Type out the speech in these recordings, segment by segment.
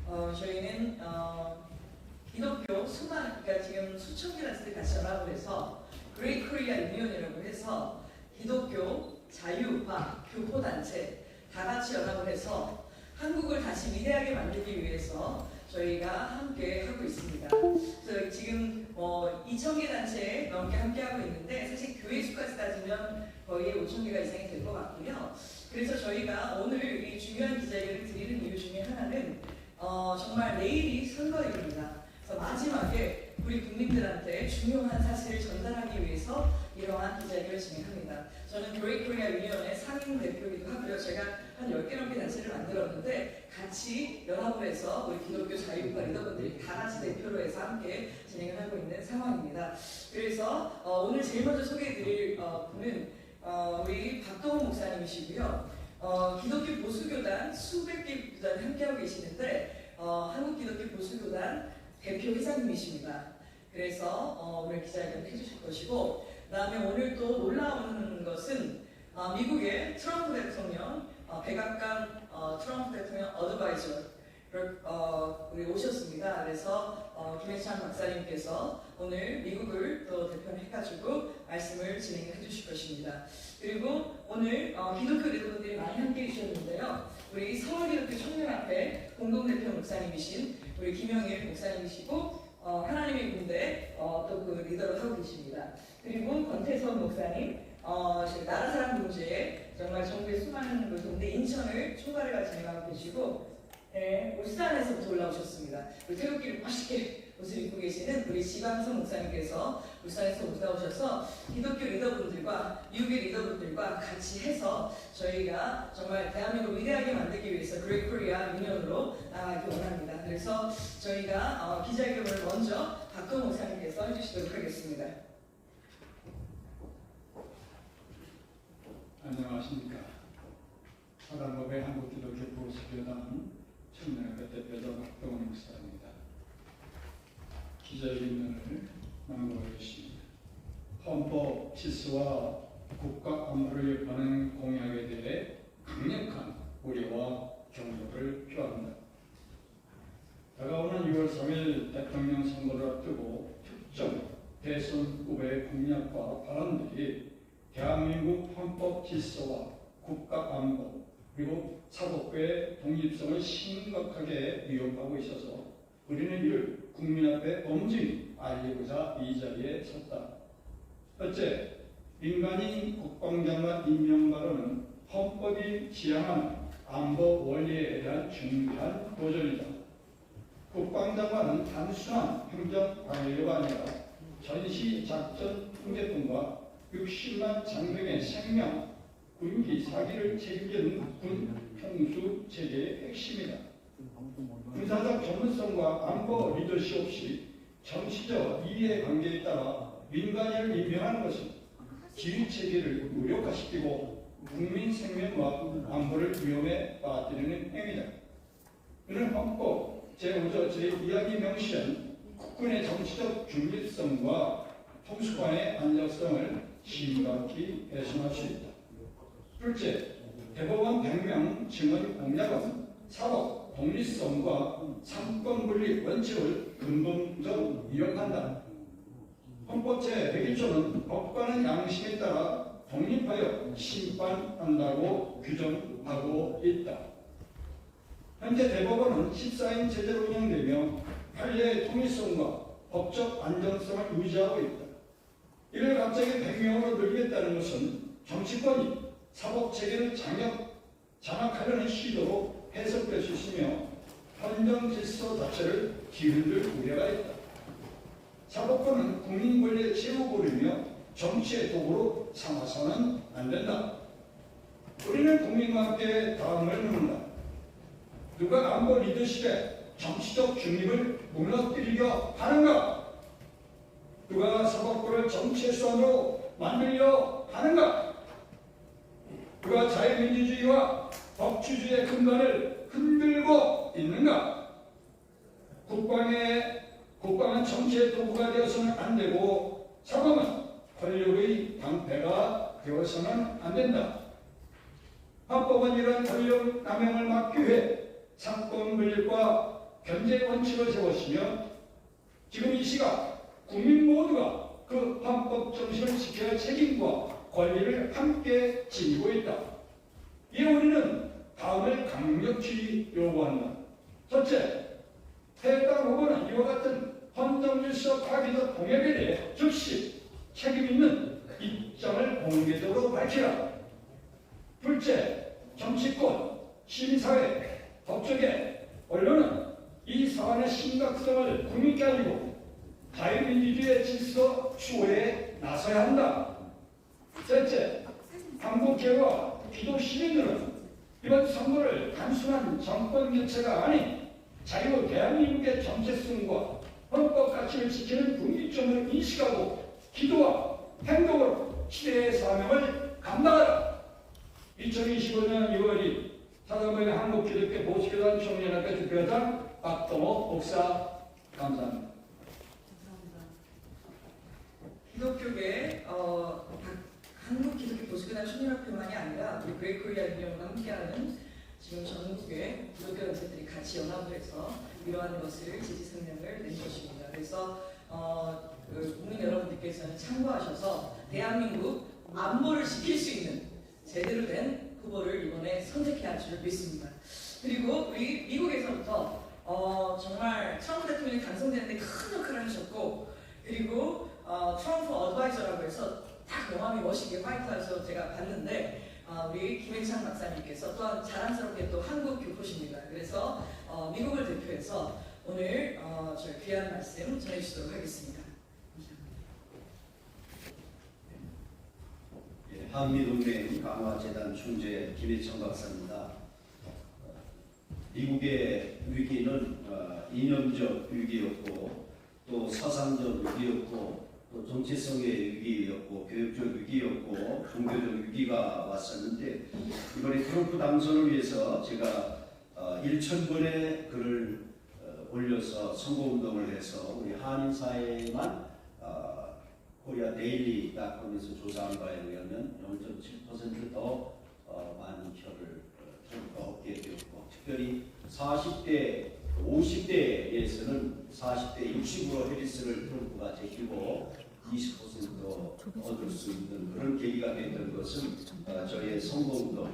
저희는 기독교 그러니까 지금 수천 개 단체들 같이 연합을 해서 그레이트 코리아 유니온이라고 해서 기독교 자유화 교포단체 다 같이 연합을 해서 한국을 다시 위대하게 만들기 위해서 저희가 함께 하고 있습니다. 그래서 지금 2,000개 단체 넘게 함께 하고 있는데 사실 교회 수까지 따지면 거의 5,000개가 이상이 될 것 같고요. 그래서 저희가 오늘 이 중요한 기자회견을 드리는 이유 중에 하나는 정말 내일이 선거일입니다. 그래서 마지막에 우리 국민들한테 중요한 사실을 전달하기 위해서 이러한 기자회견을 진행합니다. 저는 그레이트 코리아 유니온의 상임 대표이기도 하고요. 제가 한 10개 넘게 단체를 만들었는데 같이 연합을 해서 우리 기독교 자유파 리더분들이 다 같이 대표로 해서 함께 진행을 하고 있는 상황입니다. 그래서 오늘 제일 먼저 소개해드릴 분은 우리 박동훈 목사님이시고요. 기독교 보수교단 수백 개 교단에 함께하고 계시는데 한국기독교 보수교단 대표 회장님이십니다. 그래서 오늘 기자회견을 해주실 것이고, 그 다음에 오늘 또 놀라운 것은 미국의 트럼프 대통령, 백악관 트럼프 대통령 어드바이저를 우리 오셨습니다. 그래서 김혜찬 박사님께서 오늘 미국을 또 대표를 해가지고 말씀을 진행을 해주실 것입니다. 그리고 오늘 기독교 리더분들이 많이 함께 해주셨는데요. 우리 서울기독교 청년합회 공동대표 목사님이신 우리 김영일 목사님이시고 하나님의 군대 또 그 리더를 하고 계십니다. 그리고 권태선 목사님 나라사랑 문제에 정말 정부의 수많은 노동대 인천을 총괄해가 진행하고 계시고 울산에서부터 올라오셨습니다. 우리 태극기를 멋있게 옷을 입고 계시는 우리 지광성 목사님께서 울산에서 올라오셔서 기독교 리더분들과 미국의 리더분들과 같이 해서 저희가 정말 대한민국을 위대하게 만들기 위해서 그레이트 코리아 유니온으로 나아가기 원합니다. 그래서 저희가 기자회견을 먼저 박동훈 목사님께서 해주시도록 하겠습니다. 안녕하십니까. 사단법의 한국기독교 보수교단 청년합회 대표자 박동훈 목사입니다. 기자회견을 낭독해 주십니다. 헌법 질서와 국가 안보를 위협하는 공약에 대해 강력한 우려와 경고를 표합니다. 다가오는 6월 3일 대통령 선거를 앞두고 특정 대선 후보의 공약과 발언들이 대한민국 헌법 질서와 국가 안보 그리고 사법부의 독립성을 심각하게 위협하고 있어서 우리는 이를 국민 앞에 엄중히 알리고자 이 자리에 섰다. 첫째, 민간인 국방장관 임명 발언은 헌법이 지향하는 안보 원리에 대한 중대한 도전이다. 국방장관은 단순한 행정관리가 아니라 전시작전 통제권과 60만 장병의 생명, 군기, 사기를 책임지는 군 평수 체계의 핵심이다. 군사적 전문성과 안보 리더십 없이 정치적 이해관계에 따라 민간인을 임명하는 것은 지휘체계를 무력화시키고 국민 생명과 안보를 위험에 빠뜨리는 행위다. 이는 헌법 제5조 제2항이 명시한 국군의 정치적 중립성과 통수관의 안정성을 심각히 훼손할 수 있다. 둘째, 대법원 100명 증언 공약은 사법 독립성과 삼권분리 원칙을 근본적 위협한다. 헌법 제101조는 법관은 양심에 따라 독립하여 심판한다고 규정하고 있다. 현재 대법원은 14인 제대로 운영되며 판례의 통일성과 법적 안정성을 유지하고 있다. 이를 갑자기 100명으로 늘리겠다는 것은 정치권이 사법체계를 장악하려는 시도로 해석될 수 있으며 헌정 질서 자체를 뒤흔들 우려가 있다. 사법부는 국민 권리의 제후보이며 정치의 도구로 삼아서는 안 된다. 우리는 국민과 함께 다음을 묻는다. 누가 안보 리더십의 정치적 중립을 무너뜨리려 하는가? 누가 사법부를 정치의 수단으로 만들려 하는가? 누가 자유민주주의와 법치주의의 근간을 흔들고 있는가? 국방은 정치의 도구가 되어서는 안 되고 사법은 권력의 방패가 되어서는 안 된다. 헌법은 이런 권력 남용을 막기 위해 삼권 분립과 견제 원칙을 세웠으며 지금 이 시각 국민 모두가 그 헌법 정신을 지켜야 할 책임과 권리를 함께 지니고 있다. 이에 우리는 다음을 강력히 요구한다. 첫째, 해당 후보는 이와 같은 헌정질서 파괴적 공약에 대해 즉시 책임 있는 입장을 공개적으로 밝히라. 둘째, 정치권, 시민사회, 법조계, 언론은 이 사안의 심각성을 국민께 알리고 자유민주주의의 질서 추구에 나서야 한다. 셋째, 한국계와 기독 시민들은 이번 선거를 단순한 정권 교체가 아닌 자유 대한민국의 정체성과 헌법 가치를 지키는 국민점을 인식하고 기도와 행동으로 시대의 사명을 감당하라. 2025년 6월 1일 사단법인 한국기독교 보수교단 총연합회 대표장 박동호 목사. 감사합니다. 감사합니다. 기독교계 한국 기독교 보수교단 총연합회만이 아니라 우리 그레이 코리아 유니온과 함께하는 지금 전국의 기독교 단체들이 같이 연합을 해서 이러한 것을 지지 성명을 낸 것입니다. 그래서 국민 여러분들께서는 참고하셔서 대한민국 안보를 지킬 수 있는 제대로 된 후보를 이번에 선택해야 할 줄 믿습니다. 그리고 우리 미국에서부터 정말 트럼프 대통령이 당선되는데 큰 역할을 하셨고, 그리고 트럼프 어드바이저라고 해서 딱 명함이 멋있게 화이트하우스에서 제가 봤는데 우리 김행찬 박사님께서 또한 자랑스럽게 또 한국 교포십니다. 그래서 미국을 대표해서 오늘 저희 귀한 말씀 전해주시도록 하겠습니다. 한미동맹 강화재단 총재 김혜청 박사입니다. 미국의 위기는 이념적 위기였고 또 사상적 위기였고 또 정체성의 위기였고 교육적 위기였고 종교적 위기가 왔었는데 이번에 트럼프 당선을 위해서 제가 1,000번의 글을 올려서 선거운동을 해서 우리 한인 사회만 코리아 데일리닷컴에서 조사한 바에 의하면 0.7% 많은 표를 트럼프가 얻게 되었고, 특별히 40대, 50대에서는 40대 60으로 해리스를 트럼프가 제끼고 20% 얻을 수 있는 그런 계기가 됐던 것은 저의 선거운동의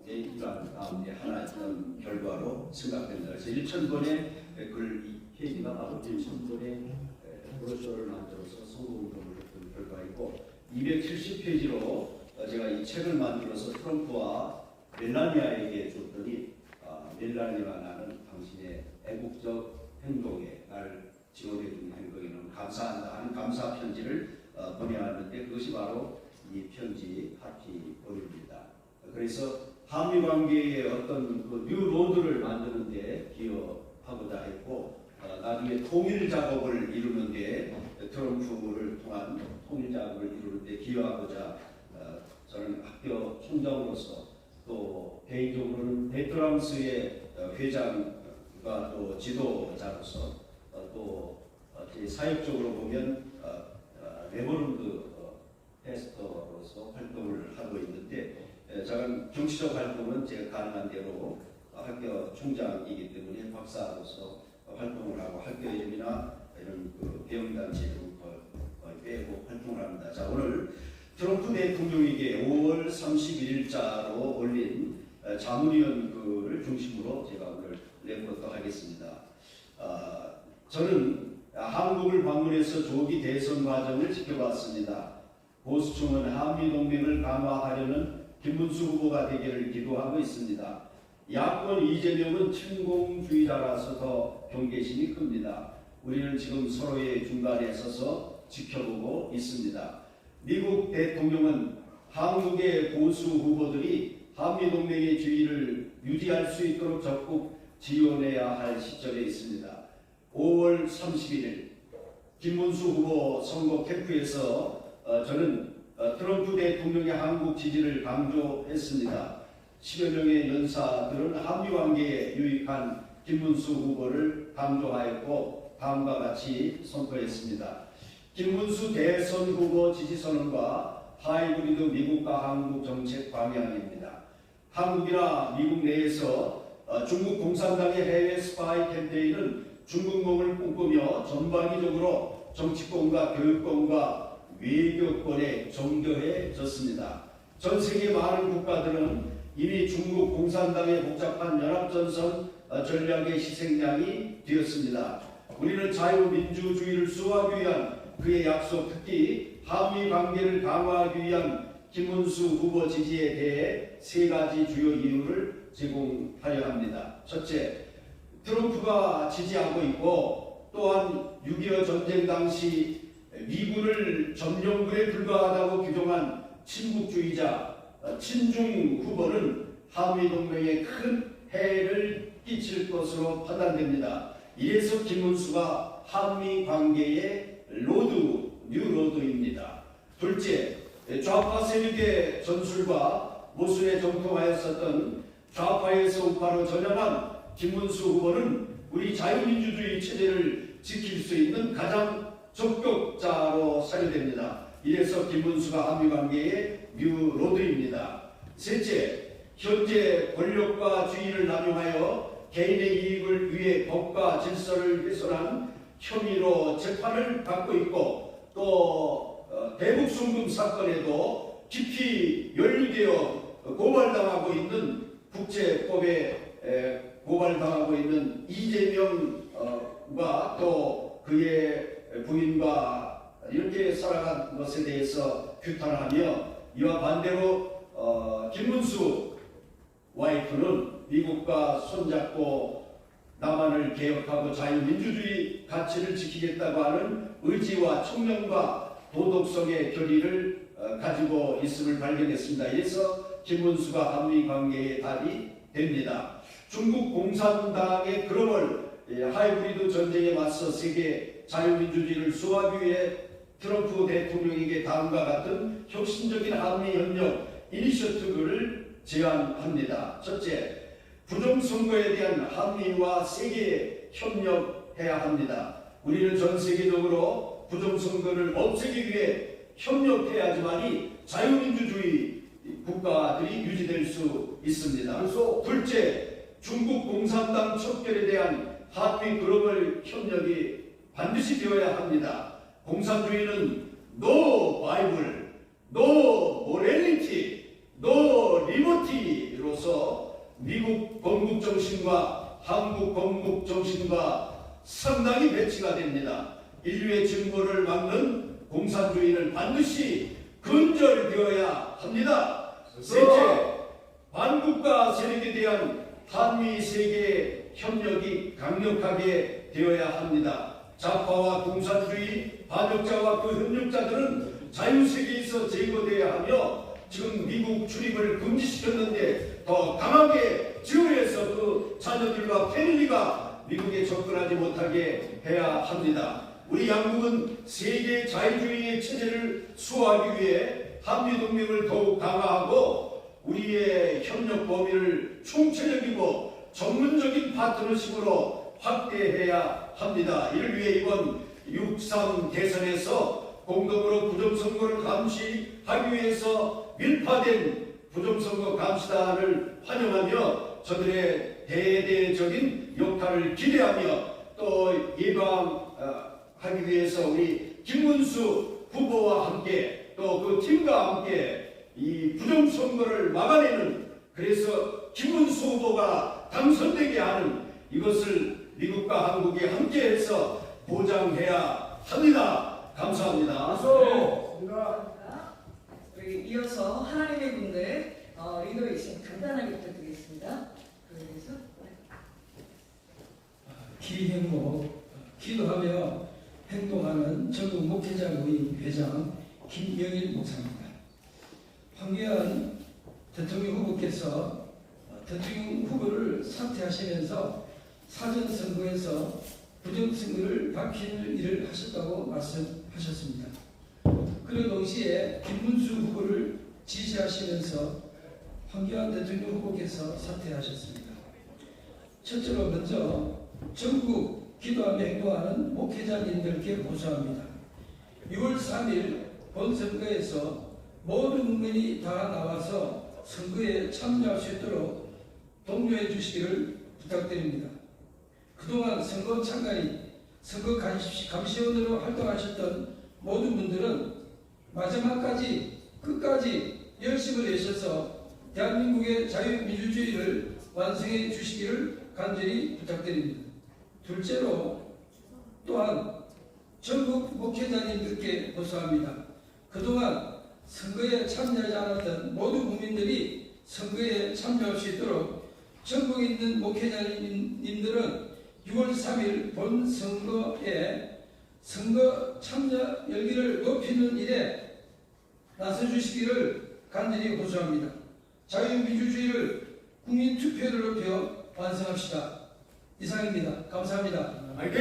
일환 가운데 하나였던 결과로 생각됩니다. 그래서 1,000번의 글 계기가 바로 1,000번의 브로셔를 만들어서 선거운동을 했던 결과이고 270페이지로 제가 이 책을 만들어서 트럼프와 멜라니아에게 줬더니 멜라니아가 나는 당신의 애국적 행동에 나를 지원해주는 행동에 너무 감사한다 하는 감사 편지를 보내왔는데 그것이 바로 이 편지 하피 보입니다. 그래서 한미 관계의 어떤 그 뉴 로드를 만드는 데 기여하고자 했고 나중에 통일 작업을 이루는 데 트럼프를 통한 통일 작업을 이루는 데 기여하고자 저는 학교 총장으로서 또 개인적으로는 베트남스의 회장과 또 지도자로서 또 사역적으로 보면 레버런드 패스터로서 활동을 하고 있는데 저는 정치적 활동은 제가 가능한 대로 학교 총장이기 때문에 박사로서 활동을 하고 학교 이름이나 이런 그 배움단체 이름 빼고 활동을 합니다. 자, 오늘 트럼프 대통령에게 5월 31일자로 올린 자문위원 글을 중심으로 제가 오늘 내보도록 하겠습니다. 저는 한국을 방문해서 조기 대선 과정을 지켜봤습니다. 보수층은 한미동맹을 강화하려는 김문수 후보가 되기를 기도하고 있습니다. 야권 이재명은 침공주의자라서 더 경계심이 큽니다. 우리는 지금 서로의 중간에 서서 지켜보고 있습니다. 미국 대통령은 한국의 보수 후보들이 한미동맹의 지위를 유지할 수 있도록 적극 지원해야 할 시점에 있습니다. 5월 31일 김문수 후보 선거 캠프에서 저는 트럼프 대통령의 한국 지지를 강조했습니다. 10여 명의 연사들은 한미관계에 유익한 김문수 후보를 강조하였고 다음과 같이 선포했습니다. 김문수 대선 후보 지지선언과 하이브리드 미국과 한국 정책 방향입니다. 한국이나 미국 내에서 중국 공산당의 해외 스파이 캠페인 국회의는 중국몽을 꿈꾸며 전방위적으로 정치권과 교육권과 외교권에 정교해졌습니다. 전 세계 많은 국가들은 이미 중국 공산당의 복잡한 연합전선 전략의 희생양이 되었습니다. 우리는 자유민주주의를 수호하기 위한 그의 약속, 특히 한미 관계를 강화하기 위한 김문수 후보 지지에 대해 세 가지 주요 이유를 제공하려 합니다. 첫째, 트럼프가 지지하고 있고 또한 6.25 전쟁 당시 미군을 점령군에 불과하다고 규정한 친국주의자 친중 후보는 한미동맹에 큰 해를 끼칠 것으로 판단됩니다. 이래서 김문수가 한미관계의 뉴로드입니다. 둘째, 좌파 세력의 전술과 모순에 정통하였었던 좌파에서 우파로 전향한 김문수 후보는 우리 자유민주주의 체제를 지킬 수 있는 가장 적격자로 사료됩니다. 이래서 김문수가 한미관계의 뉴로드입니다. 셋째, 현재 권력과 주의를 남용하여 개인의 이익을 위해 법과 질서를 훼손한 혐의로 재판을 받고 있고 또 대북송금 사건에도 깊이 연루되어 고발당하고 있는 국제법에 고발당하고 있는 이재명과 또 그의 부인과 이렇게 살아간 것에 대해서 규탄하며 이와 반대로 김문수 와이프는 미국과 손잡고 남한을 개혁하고 자유민주주의 가치를 지키겠다고 하는 의지와 청렴과 도덕성의 결의를 가지고 있음을 발견했습니다. 이래서 김문수가 한미관계의 달이 됩니다. 중국 공산당의 글로벌 하이브리드 전쟁에 맞서 세계 자유민주주의를 수호하기 위해 트럼프 대통령에게 다음과 같은 혁신적인 한미협력 이니셔티브를 제안합니다. 첫째, 부정선거에 대한 한미와 세계 협력해야 합니다. 우리는 전 세계적으로 부정선거를 없애기 위해 협력해야지만이 자유민주주의 국가들이 유지될 수 있습니다. 그래서 둘째, 중국 공산당 척결에 대한 한미 글로벌 협력이 반드시 되어야 합니다. 공산주의는 no Bible, no morality, no liberty로서 미국 건국 정신과 한국 건국 정신과 상당히 배치가 됩니다. 인류의 진보를 막는 공산주의는 반드시 근절되어야 합니다. 셋째, 반국가 세력에 대한 한미 세계 협력이 강력하게 되어야 합니다. 좌파와 공산주의 반역자와 그 협력자들은 자유세계에서 제거되어야 하며 지금 미국 출입을 금지시켰는데 더 강하게 제어해서 그 자녀들과 패밀리가 미국에 접근하지 못하게 해야 합니다. 우리 양국은 세계 자유주의의 체제를 수호하기 위해 한미동맹을 더욱 강화하고 우리의 협력 범위를 총체적이고 전문적인 파트너십으로 확대해야 합니다. 이를 위해 이번 6.3 대선에서 공동으로 부정선거를 감시하기 위해서 밀파된 부정선거 감시단을 환영하며 저들의 대대적인 역할을 기대하며 또 예방하기 위해서 우리 김문수 후보와 함께 또 그 팀과 함께 이 부정선거를 막아내는, 그래서 김문수 후보가 당선되게 하는 이것을 미국과 한국이 함께해서 보장해야 합니다. 감사합니다. 우리 이어서 하나님의 분들 리더이신 간단하게 부탁드리겠습니다. 그래서 기행목 기도하며 행동하는 전국 목회자의 회장 김영일 목사입니다. 황교안 대통령 후보께서 대통령 후보를 사퇴하시면서 사전선거에서 부정선거를 밝히는 일을 하셨다고 말씀하셨습니다. 그런 동시에 김문수 후보를 지지하시면서 황교안 대통령 후보께서 사퇴하셨습니다. 첫째로 먼저 전국 기도하며 행동하는 목회자님들께 고소합니다. 6월 3일 본선거에서 모든 국민이 다 나와서 선거에 참여할 수 있도록 독려해 주시기를 부탁드립니다. 그동안 선거 참가인, 선거 감시원으로 활동하셨던 모든 분들은 마지막까지 끝까지 열심을 내셔서 대한민국의 자유민주주의를 완성해 주시기를 간절히 부탁드립니다. 둘째로 또한 전국 목회자님들께 호소합니다. 그동안 선거에 참여하지 않았던 모든 국민들이 선거에 참여할 수 있도록 전국에 있는 목회자님들은 6월 3일 본 선거에 선거 참여 열기를 높이는 일에 나서주시기를 간절히 호소합니다. 자유민주주의를 국민투표를 높여 완성합시다. 이상입니다. 감사합니다. 화이팅!